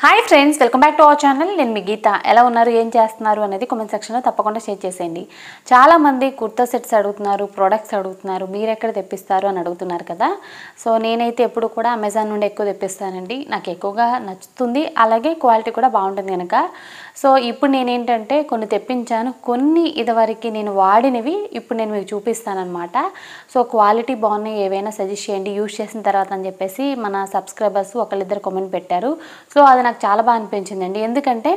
Hi friends, welcome back to our channel. నేను మీ గీత. ఎలా ఉన్నారు, ఏం చేస్తున్నారు అనేది కామెంట్ సెక్షన్లో తప్పకుండా షేర్ చేసేయండి. చాలామంది కుర్తా సెట్స్ అడుగుతున్నారు, ప్రోడక్ట్స్ అడుగుతున్నారు, మీరు ఎక్కడ తెప్పిస్తారు అని అడుగుతున్నారు కదా. సో నేనైతే ఎప్పుడు కూడా అమెజాన్ నుండి ఎక్కువ తెప్పిస్తానండి. నాకు ఎక్కువగా నచ్చుతుంది, అలాగే క్వాలిటీ కూడా బాగుంటుంది కనుక. సో ఇప్పుడు నేనేంటంటే కొన్ని తెప్పించాను, కొన్ని ఇదివరకు నేను వాడినవి ఇప్పుడు నేను మీకు చూపిస్తానమాట. సో క్వాలిటీ బాగున్నాయి, ఏవైనా సజెస్ట్ చేయండి యూజ్ చేసిన తర్వాత అని చెప్పేసి మన సబ్స్క్రైబర్స్ ఒకళ్ళిద్దరు కామెంట్ పెట్టారు. సో అది నాకు చాలా బాగా అనిపించిందండి. ఎందుకంటే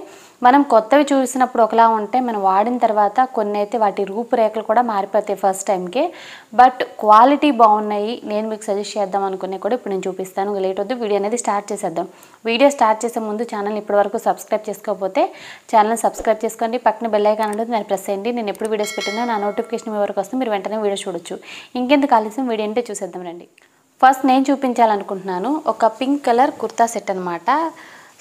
మనం కొత్తవి చూసినప్పుడు ఒకలా ఉంటే మనం వాడిన తర్వాత కొన్ని అయితే వాటి రూపురేఖలు కూడా మారిపోతాయి ఫస్ట్ టైంకే. బట్ క్వాలిటీ బాగున్నాయి, నేను మీకు సజెస్ట్ చేద్దాం అనుకునే కూడా ఇప్పుడు నేను చూపిస్తాను. లేట్ వద్దు, వీడియో అనేది స్టార్ట్ చేసేద్దాం. వీడియో స్టార్ట్ చేసే ముందు ఛానల్ ఇప్పటివరకు సబ్స్క్రైబ్ చేసుకోకపోతే ఛానల్ని సబ్స్క్రైబ్ చేసుకోండి, పక్కన బెల్ ఐకాన్ ఉంటుంది దాన్ని ప్రెస్ చేయండి. నేను ఎప్పుడు వీడియోస్ పెట్టినా నా నోటిఫికేషన్ మీ వరకు వస్తే మీరు వెంటనే వీడియో చూడొచ్చు. ఇంకెందుకు ఆలస్యం, వీడియో అంటే చూసేద్దాం రండి. ఫస్ట్ నేను చూపించాలనుకుంటున్నాను ఒక పింక్ కలర్ కుర్తా సెట్ అనమాట.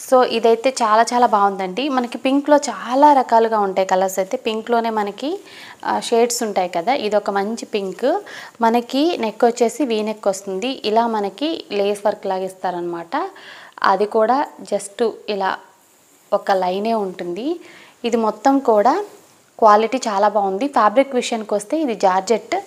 సో ఇదైతే చాలా చాలా బాగుందండి. మనకి పింక్లో చాలా రకాలుగా ఉంటాయి కలర్స్. అయితే పింక్లోనే మనకి షేడ్స్ ఉంటాయి కదా. ఇది ఒక మంచి పింక్. మనకి నెక్ వచ్చేసి వీ నెక్ వస్తుంది. ఇలా మనకి లేస్ వర్క్ లాగా ఇస్తారనమాట. అది కూడా జస్ట్ ఇలా ఒక లైనే ఉంటుంది. ఇది మొత్తం కూడా క్వాలిటీ చాలా బాగుంది. ఫ్యాబ్రిక్ విషయానికి వస్తే ఇది జార్జెట్.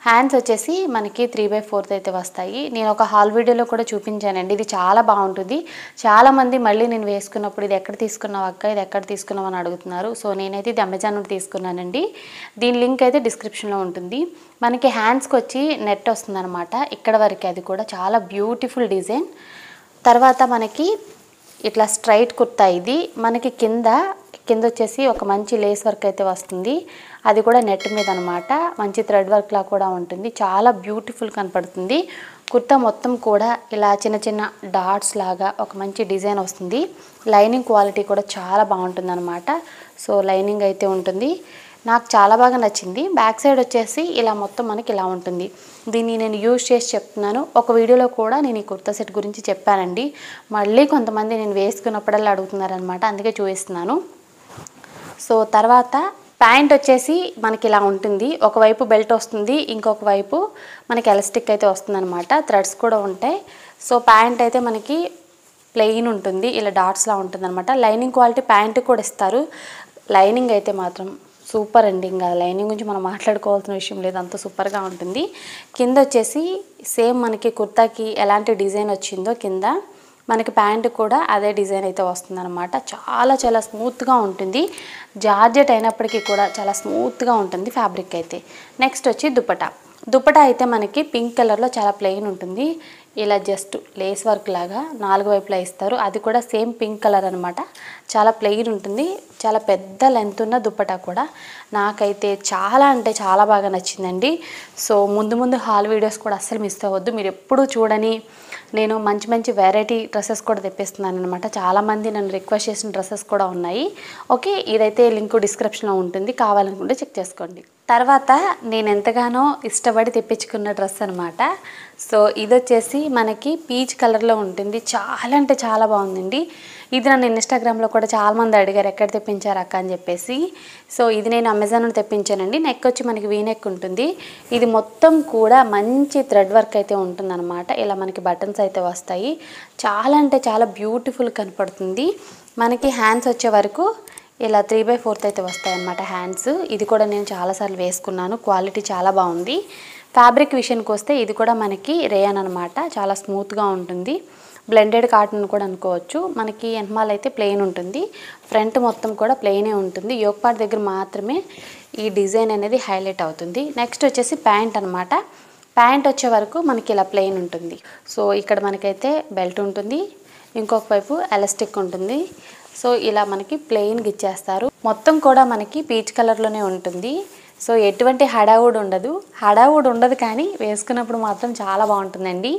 హ్యాండ్స్ వచ్చేసి మనకి 3/4 అయితే వస్తాయి. నేను ఒక హాల్ వీడియోలో కూడా చూపించానండి. ఇది చాలా బాగుంటుంది. చాలామంది మళ్ళీ నేను వేసుకున్నప్పుడు ఇది ఎక్కడ తీసుకున్నావు అక్క, ఇది ఎక్కడ తీసుకున్నావు అని అడుగుతున్నారు. సో నేనైతే ఇది అమెజాన్ నుండి తీసుకున్నానండి. దీని లింక్ అయితే డిస్క్రిప్షన్లో ఉంటుంది. మనకి హ్యాండ్స్కి వచ్చి నెట్ వస్తుంది అనమాట ఇక్కడ వరకు. అది కూడా చాలా బ్యూటిఫుల్ డిజైన్. తర్వాత మనకి ఇట్లా స్ట్రైట్ కుర్తా. ఇది మనకి కింద వచ్చేసి ఒక మంచి లేస్ వర్క్ అయితే వస్తుంది. అది కూడా నెట్ మీద అనమాట. మంచి థ్రెడ్ వర్క్లా కూడా ఉంటుంది. చాలా బ్యూటిఫుల్ కనపడుతుంది. కుర్తా మొత్తం కూడా ఇలా చిన్న చిన్న డాట్స్ లాగా ఒక మంచి డిజైన్ వస్తుంది. లైనింగ్ క్వాలిటీ కూడా చాలా బాగుంటుంది అనమాట. సో లైనింగ్ అయితే ఉంటుంది. నాకు చాలా బాగా నచ్చింది. బ్యాక్ సైడ్ వచ్చేసి ఇలా మొత్తం మనకి ఇలా ఉంటుంది. దీన్ని నేను యూజ్ చేసి చెప్తున్నాను. ఒక వీడియోలో కూడా నేను ఈ కుర్తా సెట్ గురించి చెప్పానండి. మళ్ళీ కొంతమంది నేను వేసుకున్నప్పుడల్లా అడుగుతున్నారనమాట, అందుకే చూపిస్తున్నాను. సో తర్వాత ప్యాంట్ వచ్చేసి మనకి ఇలా ఉంటుంది. ఒకవైపు బెల్ట్ వస్తుంది, ఇంకొక వైపు మనకి ఎలాస్టిక్ అయితే వస్తుంది అనమాట. థ్రెడ్స్ కూడా ఉంటాయి. సో ప్యాంట్ అయితే మనకి ప్లెయిన్ ఉంటుంది, ఇలా డాట్స్లా ఉంటుంది అనమాట. లైనింగ్ క్వాలిటీ ప్యాంట్ కూడా ఇస్తారు. లైనింగ్ అయితే మాత్రం సూపర్ అండి. ఇంకా లైనింగ్ గురించి మనం మాట్లాడుకోవాల్సిన విషయం లేదు, అంత సూపర్గా ఉంటుంది. కింద వచ్చేసి సేమ్ మనకి కుర్తాకి ఎలాంటి డిజైన్ వచ్చిందో కింద మనకి ప్యాంటు కూడా అదే డిజైన్ అయితే వస్తుందన్నమాట. చాలా చాలా స్మూత్గా ఉంటుంది. జార్జెట్ అయినప్పటికీ కూడా చాలా స్మూత్గా ఉంటుంది ఫ్యాబ్రిక్ అయితే. నెక్స్ట్ వచ్చి దుపట్టా అయితే మనకి పింక్ కలర్లో చాలా ప్లెయిన్ ఉంటుంది. ఇలా జస్ట్ లేస్ వర్క్ లాగా 4 వైపులా ఇస్తారు. అది కూడా సేమ్ పింక్ కలర్ అనమాట. చాలా ప్లెయిన్ ఉంటుంది. చాలా పెద్ద లెంత్ ఉన్న దుపట్టా కూడా నాకైతే చాలా అంటే చాలా బాగా నచ్చిందండి. సో ముందు హాల్ వీడియోస్ కూడా అస్సలు మిస్ అవ్వద్దు. మీరు ఎప్పుడూ చూడని నేను మంచి మంచి వెరైటీ డ్రెస్సెస్ కూడా తెప్పిస్తున్నాను అనమాట. చాలామంది నన్ను రిక్వెస్ట్ చేసిన డ్రెస్సెస్ కూడా ఉన్నాయి. ఓకే, ఇదైతే లింక్ డిస్క్రిప్షన్లో ఉంటుంది, కావాలనుకుంటే చెక్ చేసుకోండి. తర్వాత నేను ఎంతగానో ఇష్టపడి తెప్పించుకున్న డ్రెస్ అనమాట. సో ఇది వచ్చేసి మనకి పీచ్ కలర్లో ఉంటుంది. చాలా అంటే చాలా బాగుందండి. ఇది నన్ను ఇన్స్టాగ్రామ్లో కూడా చాలామంది అడిగారు ఎక్కడ తెప్పించారు అక్క అని చెప్పేసి. సో ఇది నేను అమెజాన్ నుండి తెప్పించానండి. నెక్ వచ్చి మనకి వీ నెక్ ఉంటుంది. ఇది మొత్తం కూడా మంచి థ్రెడ్ వర్క్ అయితే ఉంటుందన్నమాట. ఇలా మనకి బటన్స్ అయితే వస్తాయి. చాలా అంటే చాలా బ్యూటిఫుల్ కనపడుతుంది. మనకి హ్యాండ్స్ వచ్చే వరకు ఇలా 3/4 అయితే వస్తాయన్నమాట హ్యాండ్స్. ఇది కూడా నేను చాలాసార్లు వేసుకున్నాను. క్వాలిటీ చాలా బాగుంది. ఫ్యాబ్రిక్ విషయానికి వస్తే ఇది కూడా మనకి రేయాన్ అనమాట. చాలా స్మూత్గా ఉంటుంది. బ్లెండెడ్ కాటన్ కూడా అనుకోవచ్చు. మనకి ఎన్మాల్ అయితే ప్లెయిన్ ఉంటుంది. ఫ్రంట్ మొత్తం కూడా ప్లెయినే ఉంటుంది. యోక్ పార్ట్ దగ్గర మాత్రమే ఈ డిజైన్ అనేది హైలైట్ అవుతుంది. నెక్స్ట్ వచ్చేసి ప్యాంట్ అనమాట. ప్యాంట్ వచ్చే వరకు మనకి ఇలా ప్లెయిన్ ఉంటుంది. సో ఇక్కడ మనకైతే బెల్ట్ ఉంటుంది, ఇంకొక వైపు ఎలాస్టిక్ ఉంటుంది. సో ఇలా మనకి ప్లెయిన్గా ఇచ్చేస్తారు. మొత్తం కూడా మనకి పీచ్ కలర్లోనే ఉంటుంది. సో ఎటువంటి హడావుడ్ ఉండదు కానీ వేసుకున్నప్పుడు మాత్రం చాలా బాగుంటుందండి.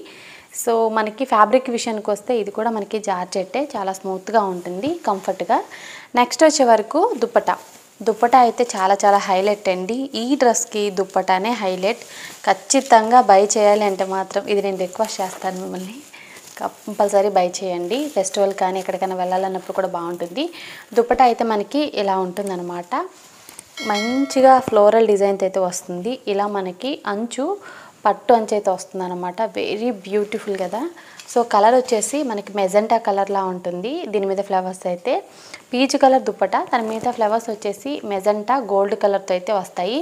సో మనకి ఫ్యాబ్రిక్ విషయానికి వస్తే ఇది కూడా మనకి జార్జెట్టే, చాలా స్మూత్గా ఉంటుంది, కంఫర్ట్గా. నెక్స్ట్ వచ్చే వరకు దుపట్టా అయితే చాలా చాలా హైలైట్ అండి. ఈ డ్రెస్కి దుపట్టానే హైలైట్. ఖచ్చితంగా బై చేయాలి అంటే మాత్రం ఇది నేను రిక్వెస్ట్ చేస్తాను మిమ్మల్ని, కంపల్సరీ బై చేయండి. ఫెస్టివల్ కానీ ఎక్కడికైనా వెళ్ళాలన్నప్పుడు కూడా బాగుంటుంది. దుపట్టా అయితే మనకి ఇలా ఉంటుందన్నమాట. మంచిగా ఫ్లోరల్ డిజైన్ అయితే వస్తుంది. ఇలా మనకి అంచు పట్టు అంచు అయితే వస్తుంది అనమాట. వెరీ బ్యూటిఫుల్ కదా. సో కలర్ వచ్చేసి మనకి మెజెంటా కలర్లా ఉంటుంది. దీని మీద ఫ్లవర్స్ అయితే పీచ్ కలర్ దుప్పట, దాని మీద ఫ్లవర్స్ వచ్చేసి మెజెంటా గోల్డ్ కలర్తో అయితే వస్తాయి.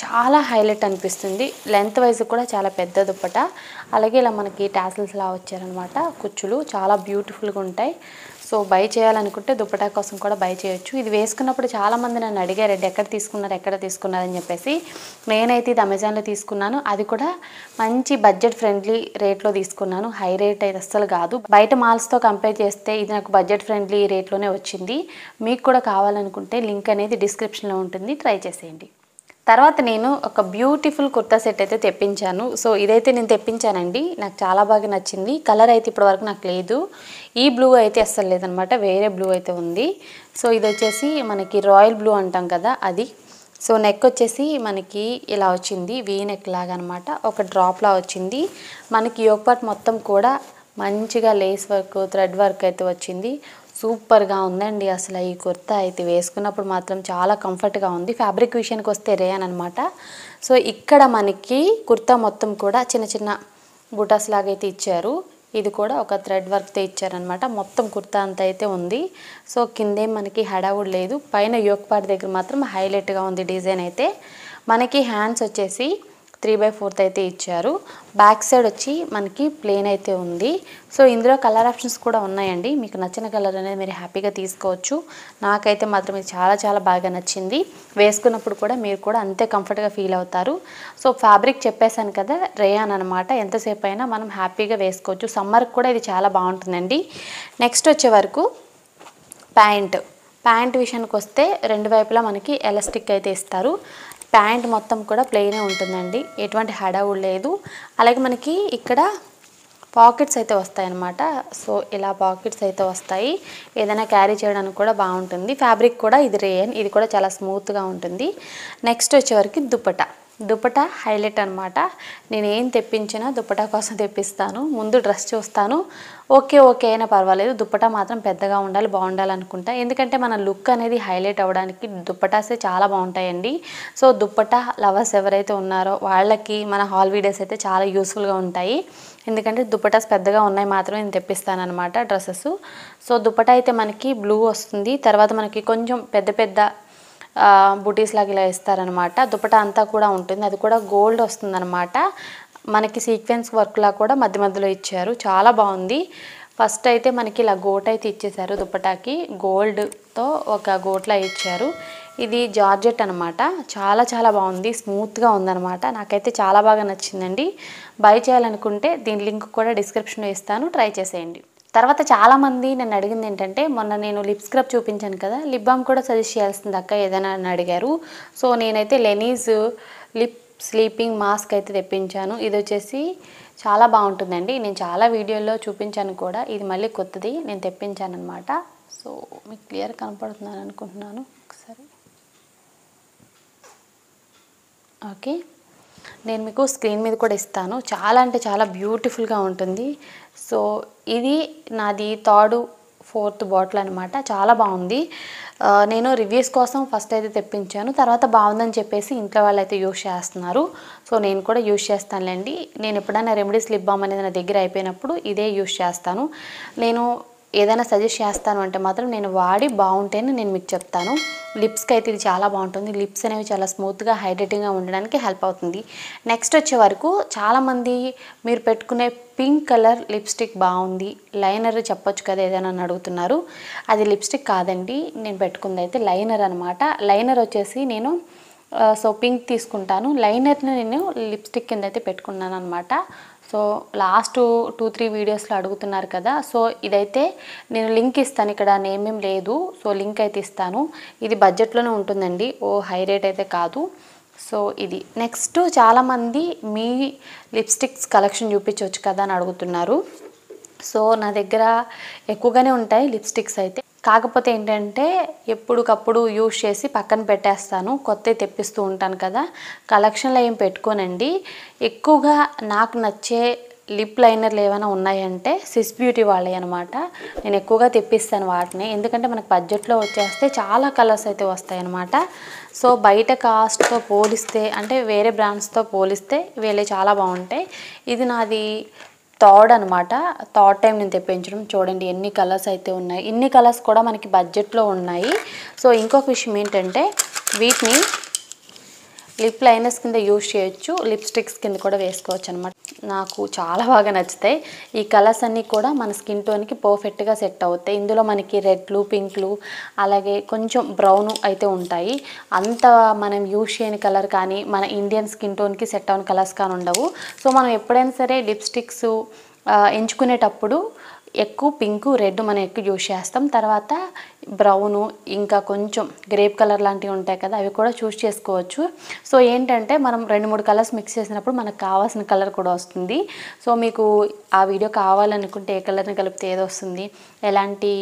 చాలా హైలైట్ అనిపిస్తుంది. లెంత్ వైజ్ కూడా చాలా పెద్ద దుప్పట. అలాగే ఇలా మనకి టాసిల్స్లా వచ్చారనమాట. కుచ్చులు చాలా బ్యూటిఫుల్గా ఉంటాయి. సో బై చేయాలనుకుంటే దుప్పటా కోసం కూడా బై చేయొచ్చు. ఇది వేసుకున్నప్పుడు చాలామంది నన్ను అడిగారు ఎక్కడ తీసుకున్నారని చెప్పేసి. నేనైతే ఇది అమెజాన్లో తీసుకున్నాను. అది కూడా మంచి బడ్జెట్ ఫ్రెండ్లీ రేట్లో తీసుకున్నాను. హై రేట్ అయితే అస్సలు కాదు. బయట మాల్స్తో కంపేర్ చేస్తే ఇది నాకు బడ్జెట్ ఫ్రెండ్లీ రేట్లోనే వచ్చింది. మీకు కూడా కావాలనుకుంటే లింక్ అనేది డిస్క్రిప్షన్లో ఉంటుంది, ట్రై చేసేయండి. తర్వాత నేను ఒక బ్యూటిఫుల్ కుర్తా సెట్ అయితే తెప్పించాను. సో ఇదైతే నేను తెప్పించానండి. నాకు చాలా బాగా నచ్చింది. కలర్ అయితే ఇప్పటివరకు నాకు లేదు. ఈ బ్లూ అయితే అస్సలు లేదనమాట, వేరే బ్లూ అయితే ఉంది. సో ఇది వచ్చేసి మనకి రాయల్ బ్లూ అంటాం కదా అది. సో నెక్ వచ్చేసి మనకి ఇలా వచ్చింది, వీ నెక్ లాగా అనమాట. ఒక డ్రాప్లా వచ్చింది. మనకి యోక్ పార్ట్ మొత్తం కూడా మంచిగా లేస్ వర్క్, థ్రెడ్ వర్క్ అయితే వచ్చింది. సూపర్గా ఉందండి. అసలు ఈ కుర్తా అయితే వేసుకున్నప్పుడు మాత్రం చాలా కంఫర్ట్గా ఉంది. ఫ్యాబ్రిక్ విషయానికి వస్తే రేయన్ అనమాట. సో ఇక్కడ మనకి కుర్తా మొత్తం కూడా చిన్న చిన్న బుటాస్ లాగా అయితే ఇచ్చారు. ఇది కూడా ఒక థ్రెడ్ వర్క్తో ఇచ్చారనమాట. మొత్తం కుర్తా అంతా అయితే ఉంది. సో కిందేం మనకి హడావుడ్ లేదు. పైన యోక్ పార్ట్ దగ్గర మాత్రం హైలైట్గా ఉంది డిజైన్ అయితే. మనకి హ్యాండ్స్ వచ్చేసి 3/4 అయితే ఇచ్చారు. బ్యాక్ సైడ్ వచ్చి మనకి ప్లెయిన్ అయితే ఉంది. సో ఇందులో కలర్ ఆప్షన్స్ కూడా ఉన్నాయండి. మీకు నచ్చిన కలర్ అనేది మీరు హ్యాపీగా తీసుకోవచ్చు. నాకైతే మాత్రం ఇది చాలా చాలా బాగా నచ్చింది. వేసుకున్నప్పుడు కూడా మీరు కూడా అంతే కంఫర్ట్గా ఫీల్ అవుతారు. సో ఫ్యాబ్రిక్ చెప్పేశాను కదా, రేయాన్ అనమాట. ఎంతసేపు అయినా మనం హ్యాపీగా వేసుకోవచ్చు. సమ్మర్కి కూడా ఇది చాలా బాగుంటుందండి. నెక్స్ట్ వచ్చే వరకు ప్యాంట్ విషయానికి వస్తే రెండు వైపులా మనకి ఎలాస్టిక్ అయితే ఇస్తారు. ప్యాంట్ మొత్తం కూడా ప్లెయినే ఉంటుందండి, ఎటువంటి హడావుడ్ లేదు. అలాగే మనకి ఇక్కడ పాకెట్స్ అయితే వస్తాయన్నమాట. సో ఇలా పాకెట్స్ అయితే వస్తాయి. ఏదైనా క్యారీ చేయడానికి కూడా బాగుంటుంది. ఫ్యాబ్రిక్ కూడా ఇది రేయన్, ఇది కూడా చాలా స్మూత్గా ఉంటుంది. నెక్స్ట్ వచ్చేవరకు దుపట్టా హైలైట్ అనమాట. నేను ఏం తెప్పించినా దుపట్టా కోసం తెప్పిస్తాను. ముందు డ్రెస్ చూస్తాను, ఓకే అయినా పర్వాలేదు, దుపట్టా మాత్రం పెద్దగా ఉండాలి, బాగుండాలి అనుకుంటా. ఎందుకంటే మన లుక్ అనేది హైలైట్ అవ్వడానికి దుపట్టాసే చాలా బాగుంటాయండి. సో దుపట్టా లవర్స్ ఎవరైతే ఉన్నారో వాళ్ళకి మన హాల్ వీడియోస్ అయితే చాలా యూస్ఫుల్గా ఉంటాయి. ఎందుకంటే దుపట్టాస్ పెద్దగా ఉన్నాయి మాత్రమే నేను తెప్పిస్తాను అనమాట డ్రెస్సెస్. సో దుపట్టా అయితే మనకి బ్లూ వస్తుంది. తర్వాత మనకి కొంచెం పెద్ద బుటీస్ లాగా ఇలా ఇస్తారనమాట. దుపట్టా అంతా కూడా ఉంటుంది. అది కూడా గోల్డ్ వస్తుందన్నమాట. మనకి సీక్వెన్స్ వర్క్లా కూడా మధ్యలో ఇచ్చారు. చాలా బాగుంది. ఫస్ట్ అయితే మనకి ఇలా గోట్ అయితే ఇచ్చేసారు. దుపట్టాకి గోల్డ్తో ఒక గోట్లా ఇచ్చారు. ఇది జార్జెట్ అనమాట. చాలా చాలా బాగుంది, స్మూత్గా ఉందన్నమాట. నాకైతే చాలా బాగా నచ్చిందండి. బై చేయాలనుకుంటే దీని లింక్ కూడా డిస్క్రిప్షన్లో ఇస్తాను, ట్రై చేసేయండి. తర్వాత చాలామంది నన్ను అడిగింది ఏంటంటే, మొన్న నేను లిప్ స్క్రబ్ చూపించాను కదా, లిప్ బామ్ కూడా సజెస్ట్ చేయాల్సింది అక్క ఏదైనా అని అడిగారు. సో నేనైతే లెనీస్ లిప్ స్లీపింగ్ మాస్క్ అయితే తెప్పించాను. ఇది వచ్చేసి చాలా బాగుంటుందండి. నేను చాలా వీడియోల్లో చూపించాను కూడా. ఇది మళ్ళీ కొత్తది నేను తెప్పించాను అనమాట. సో మీకు క్లియర్ కనపడుతున్నాను అనుకుంటున్నాను. ఒకసారి ఓకే, నేను మీకు స్క్రీన్ మీద కూడా ఇస్తాను. చాలా అంటే చాలా బ్యూటిఫుల్గా ఉంటుంది. సో ఇది నాది 3rd 4th బాటిల్ అనమాట. చాలా బాగుంది. నేను రివ్యూస్ కోసం ఫస్ట్ అయితే తెప్పించాను. తర్వాత బాగుందని చెప్పేసి ఇంట్లో వాళ్ళు అయితే యూజ్ చేస్తున్నారు. సో నేను కూడా యూజ్ చేస్తానులేండి. నేను ఎప్పుడైనా రెమెడీస్ లిప్ బామ్ అనేది నా దగ్గర అయిపోయినప్పుడు ఇదే యూజ్ చేస్తాను. నేను ఏదైనా సజెస్ట్ చేస్తాను అంటే మాత్రం నేను వాడి బాగుంటేనే నేను మీకు చెప్తాను. లిప్స్కి అయితే ఇది చాలా బాగుంటుంది. లిప్స్ అనేవి చాలా స్మూత్గా హైడ్రేటింగ్గా ఉండడానికి హెల్ప్ అవుతుంది. నెక్స్ట్ వచ్చే వరకు చాలామంది మీరు పెట్టుకునే పింక్ కలర్ లిప్స్టిక్ బాగుంది, లైనర్ చెప్పొచ్చు కదా ఏదైనా అని అడుగుతున్నారు. అది లిప్స్టిక్ కాదండి, నేను పెట్టుకుంది అయితే లైనర్ అనమాట. లైనర్ వచ్చేసి నేను సో పింక్ తీసుకుంటాను. లైనర్ని నేను లిప్స్టిక్ కింద అయితే పెట్టుకున్నాను అనమాట. సో లాస్ట్ 2-3 వీడియోస్లో అడుగుతున్నారు కదా. సో ఇదైతే నేను లింక్ ఇస్తాను, ఇక్కడ నేమేం లేదు. సో లింక్ అయితే ఇస్తాను. ఇది బడ్జెట్లోనే ఉంటుందండి, హై రేట్ అయితే కాదు. సో ఇది నెక్స్ట్ చాలామంది మీ లిప్స్టిక్స్ కలెక్షన్ చూపించవచ్చు కదా అని అడుగుతున్నారు. సో నా దగ్గర ఎక్కువగానే ఉంటాయి లిప్స్టిక్స్ అయితే. కాకపోతే ఏంటంటే ఎప్పటికప్పుడు యూజ్ చేసి పక్కన పెట్టేస్తాను, కొత్తవి తెప్పిస్తూ ఉంటాను కదా. కలెక్షన్లో ఏం పెట్టుకోనండి. ఎక్కువగా నాకు నచ్చే లిప్ లైనర్లు ఏమైనా ఉన్నాయంటే స్విస్ బ్యూటీ వాళ్ళే అనమాట. నేను ఎక్కువగా తెప్పిస్తాను వాటిని, ఎందుకంటే మనకు బడ్జెట్లో వచ్చేస్తే చాలా కలర్స్ అయితే వస్తాయి అనమాట. సో బయట కాస్ట్తో పోలిస్తే అంటే వేరే బ్రాండ్స్తో పోలిస్తే వీళ్ళే చాలా బాగుంటాయి. ఇది నాది థర్డ్ అనమాట. థర్డ్ టైం నేను తెప్పించడం. చూడండి ఎన్ని కలర్స్ అయితే ఉన్నాయి. ఇన్ని కలర్స్ కూడా మనకి బడ్జెట్లో ఉన్నాయి. సో ఇంకొక విషయం ఏంటంటే వీటిని లిప్ లైనర్స్ కింద యూజ్ చేయొచ్చు, లిప్స్టిక్స్ కింద కూడా వేసుకోవచ్చు అనమాట. నాకు చాలా బాగా నచ్చుతాయి. ఈ కలర్స్ అన్నీ కూడా మన స్కిన్ టోన్కి పర్ఫెక్ట్గా సెట్ అవుతాయి. ఇందులో మనకి రెడ్లు, పింక్లు, అలాగే కొంచెం బ్రౌన్ అయితే ఉంటాయి. అంత మనం యూజ్ చేయని కలర్ కానీ మన ఇండియన్ స్కిన్ టోన్కి సెట్ అవ్వని కలర్స్ కానీ ఉండవు. సో మనం ఎప్పుడైనా సరే లిప్స్టిక్స్ ఎంచుకునేటప్పుడు ఎక్కువ పింకు, రెడ్ మనం ఎక్కువ యూజ్ చేస్తాం. తర్వాత బ్రౌను, ఇంకా కొంచెం గ్రేప్ కలర్ లాంటివి ఉంటాయి కదా, అవి కూడా చూస్ చేసుకోవచ్చు. సో ఏంటంటే మనం 2-3 కలర్స్ మిక్స్ చేసినప్పుడు మనకు కావాల్సిన కలర్ కూడా వస్తుంది. సో మీకు ఆ వీడియో కావాలనుకుంటే ఏ కలర్ని కలిపితే ఏది వస్తుంది, ఎలాంటి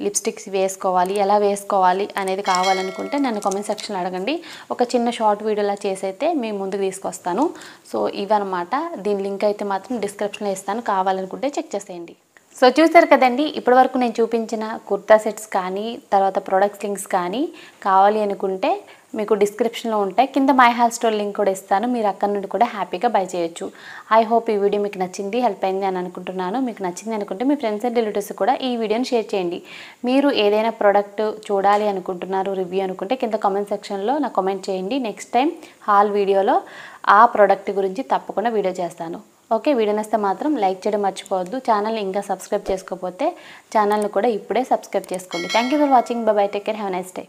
లిప్స్టిక్స్ వేసుకోవాలి, ఎలా వేసుకోవాలి అనేది కావాలనుకుంటే నన్ను కామెంట్ సెక్షన్లో అడగండి. ఒక చిన్న షార్ట్ వీడియోలా చేసి అయితే మీ ముందుకు తీసుకొస్తాను. సో ఇవన్నమాట. దీని లింక్ అయితే మాత్రం డిస్క్రిప్షన్లో ఇస్తాను, కావాలనుకుంటే చెక్ చేసేయండి. సో చూసారు కదండి, ఇప్పటివరకు నేను చూపించిన కుర్తా సెట్స్ కానీ తర్వాత ప్రొడక్ట్స్ లింక్స్ కానీ కావాలి అనుకుంటే మీకు డిస్క్రిప్షన్లో ఉంటాయి. కింద మై హాల్ స్టోర్ లింక్ కూడా ఇస్తాను, మీరు అక్కడ నుండి కూడా హ్యాపీగా బై చేయొచ్చు. ఐ హోప్ ఈ వీడియో మీకు నచ్చింది, హెల్ప్ అయింది అని అనుకుంటున్నాను. మీకు నచ్చింది అనుకుంటే మీ ఫ్రెండ్స్ అండ్ రిలేటివ్స్ కూడా ఈ వీడియోని షేర్ చేయండి. మీరు ఏదైనా ప్రోడక్ట్ చూడాలి అనుకుంటున్నారు, రివ్యూ అనుకుంటే కింద కామెంట్ సెక్షన్లో నాకు కామెంట్ చేయండి. నెక్స్ట్ టైం హాల్ వీడియోలో ఆ ప్రోడక్ట్ గురించి తప్పకుండా వీడియో చేస్తాను. ఓకే, వీడియో నచ్చితే మాత్రం లైక్ చేయడం మర్చిపోవద్దు. ఛానల్ని ఇంకా సబ్స్క్రైబ్ చేసుకోకపోతే ఛానల్ని కూడా ఇప్పుడే సబ్స్క్రైబ్ చేసుకోండి. Thank you for watching. By by, take care, have a nice day.